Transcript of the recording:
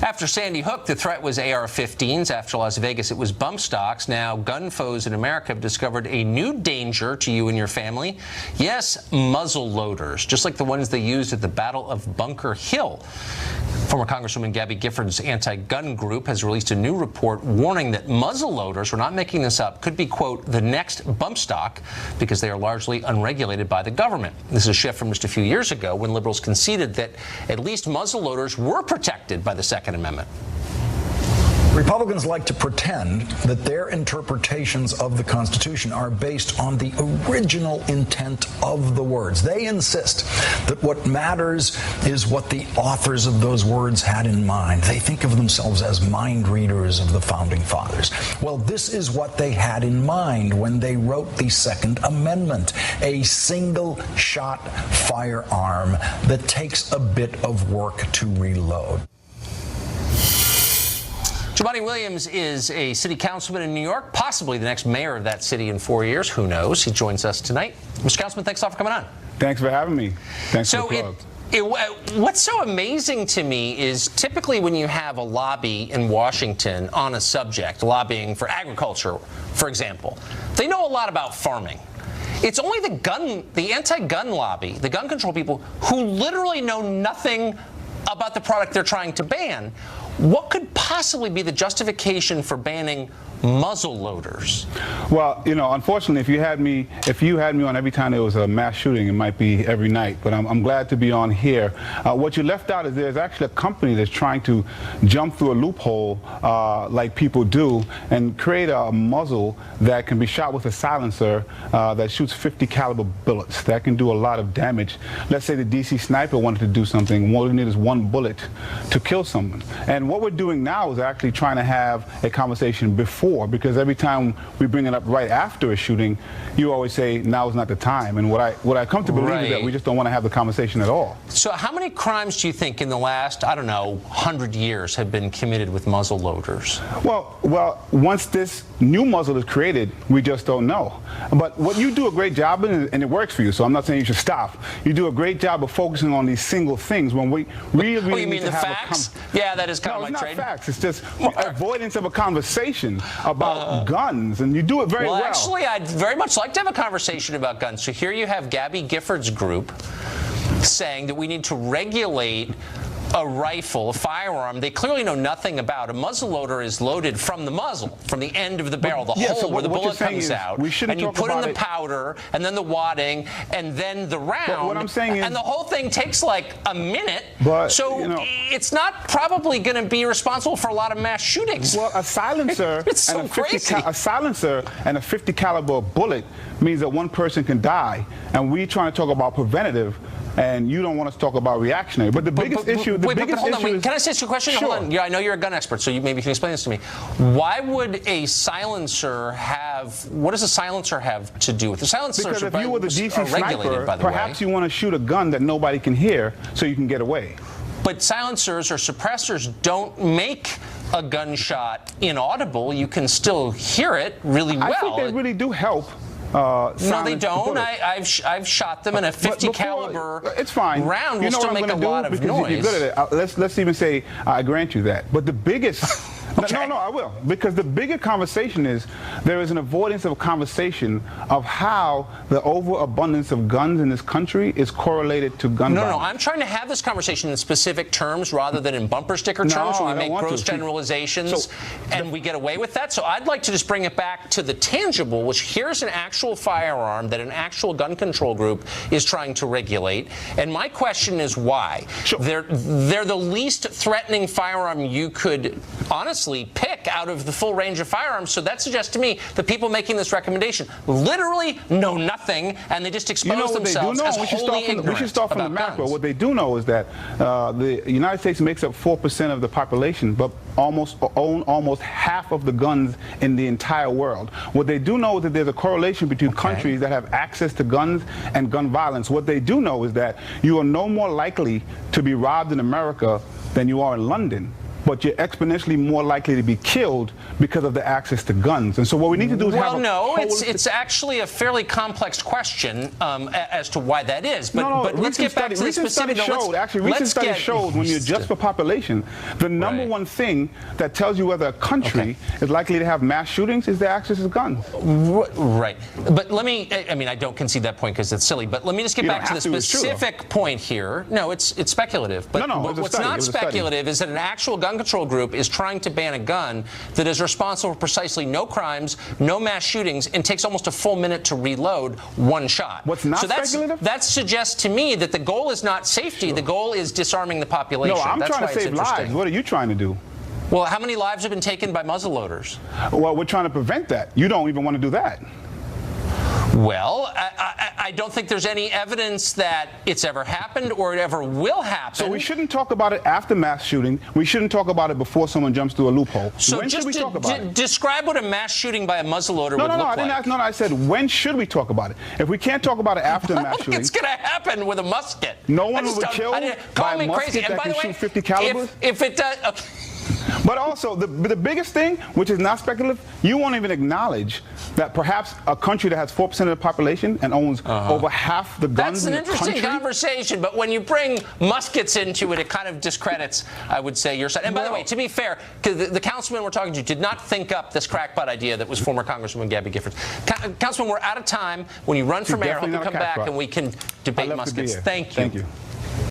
After Sandy Hook, the threat was AR-15s. After Las Vegas, it was bump stocks. Now, gun foes in America have discovered a new danger to you and your family. Yes, muzzle loaders, just like the ones they used at the Battle of Bunker Hill. Former Congresswoman Gabby Gifford's anti-gun group has released a new report warning that muzzle loaders, we're not making this up, could be, quote, the next bump stock because they are largely unregulated by the government. This is a shift from just a few years ago when liberals conceded that at least muzzle loaders were protected by the Second Amendment. Republicans like to pretend that their interpretations of the Constitution are based on the original intent of the words. They insist that what matters is what the authors of those words had in mind. They think of themselves as mind readers of the Founding Fathers. Well, this is what they had in mind when they wrote the Second Amendment, a single-shot firearm that takes a bit of work to reload. Jumaine Williams is a city councilman in New York, possibly the next mayor of that city in 4 years. Who knows? He joins us tonight. Mr. Councilman, thanks a lot for coming on. Thanks for having me. Thanks for the plug. What's so amazing to me is typically when you have a lobby in Washington on a subject, lobbying for agriculture, for example, they know a lot about farming. It's only the anti-gun lobby, the gun control people, who literally know nothing about the product they're trying to ban. What could possibly be the justification for banning muzzle loaders? Well, you know, unfortunately, if you had me on every time there was a mass shooting, it might be every night. But I'm glad to be on here. What you left out is there's actually a company that's trying to jump through a loophole like people do and create a muzzle that can be shot with a silencer that shoots 50 caliber bullets. That can do a lot of damage. Let's say the DC sniper wanted to do something. All you need is one bullet to kill someone. And what we're doing now is actually trying to have a conversation before, because every time we bring it up right after a shooting, you always say now is not the time. And what I come to believe is that we just don't want to have the conversation at all. So how many crimes do you think in the last, I don't know, 100 years have been committed with muzzle loaders? Well, once this new muzzle is created, we just don't know. But what you do a great job in, and it works for you, so I'm not saying you should stop. You do a great job of focusing on these single things when we really need to have facts? Yeah, that is kind of my trade. It's not facts. It's just avoidance of a conversation about guns, and you do it very well. Well, actually, I'd very much like to have a conversation about guns. So here you have Gabby Gifford's group saying that we need to regulate a rifle, a firearm they clearly know nothing about. A muzzle loader is loaded from the muzzle, from the end of the barrel, the hole where the bullet comes out, and you put in the powder, and then the wadding, and then the round. But what I'm saying is, and the whole thing takes like a minute. So you know, it's not probably going to be responsible for a lot of mass shootings. Well, a silencer it's so crazy. A silencer and a 50 caliber bullet means that one person can die, and we trying to talk about preventative. And you don't want us to talk about reactionary. But the biggest issue, Can I ask you a question? Sure. Hold on. Yeah, I know you're a gun expert, so you maybe can explain this to me. Why would a silencer what does a silencer have to do with the silencer? Because if you were the DC sniper, by the perhaps you want to shoot a gun that nobody can hear so you can get away. But silencers or suppressors don't make a gunshot inaudible. You can still hear it really well. I think they really do help. No, they don't. I've shot them in a 50 caliber it's fine. round. Will still make a lot of noise. You're good at it. Let's even say I grant you that. But the biggest Okay. No, I will. Because the bigger conversation is there is an avoidance of a conversation of how the overabundance of guns in this country is correlated to gun violence. No, I'm trying to have this conversation in specific terms rather than in bumper sticker terms where we make gross generalizations and we get away with that. So I'd like to just bring it back to the tangible, which here's an actual firearm that an actual gun control group is trying to regulate. And my question is why? Sure. They're the least threatening firearm you could honestly pick out of the full range of firearms. So that suggests to me the people making this recommendation literally know nothing, and they just expose themselves as wholly ignorant. We should start from the macro. What they do know is that the United States makes up 4% of the population, but own almost half of the guns in the entire world. What they do know is that there's a correlation between countries that have access to guns and gun violence. What they do know is that you are no more likely to be robbed in America than you are in London. but you're exponentially more likely to be killed because of the access to guns. And so what we need to do is have it's actually a fairly complex question as to why that is. But let's get back to the specific. Recent studies showed when you adjust for population, the number one thing that tells you whether a country is likely to have mass shootings is the access to guns. Right. But let me, I mean, I don't concede that point because it's silly, but let me just get back to the specific point here. No, it's speculative. But what's not speculative is that an actual gun control group is trying to ban a gun that is responsible for precisely no crimes, no mass shootings, and takes almost a full minute to reload one shot. What's not speculative? That suggests to me that the goal is not safety, the goal is disarming the population. No, I'm trying to save lives. What are you trying to do? Well, how many lives have been taken by muzzleloaders? Well, we're trying to prevent that. You don't even want to do that. Well, I don't think there's any evidence that it's ever happened or it ever will happen. So we shouldn't talk about it after mass shooting. We shouldn't talk about it before someone jumps through a loophole. So when should we talk about it? Describe what a mass shooting by a muzzleloader would look like. I said when should we talk about it? If we can't talk about it after mass shooting, it's going to happen with a musket. No one will be killed by a musket that can shoot 50 calibers. If it does. Okay. But also, the biggest thing, which is not speculative, you won't even acknowledge that perhaps a country that has 4% of the population and owns over half the guns in the country. That's an interesting conversation, but when you bring muskets into it, it kind of discredits, I would say, your side. And by the way, to be fair, the councilman we're talking to did not think up this crackpot idea that was former Congresswoman Gabby Giffords. Councilman, we're out of time. When you run for mayor, I hope you come back and we can debate muskets. Thank you. Thank you.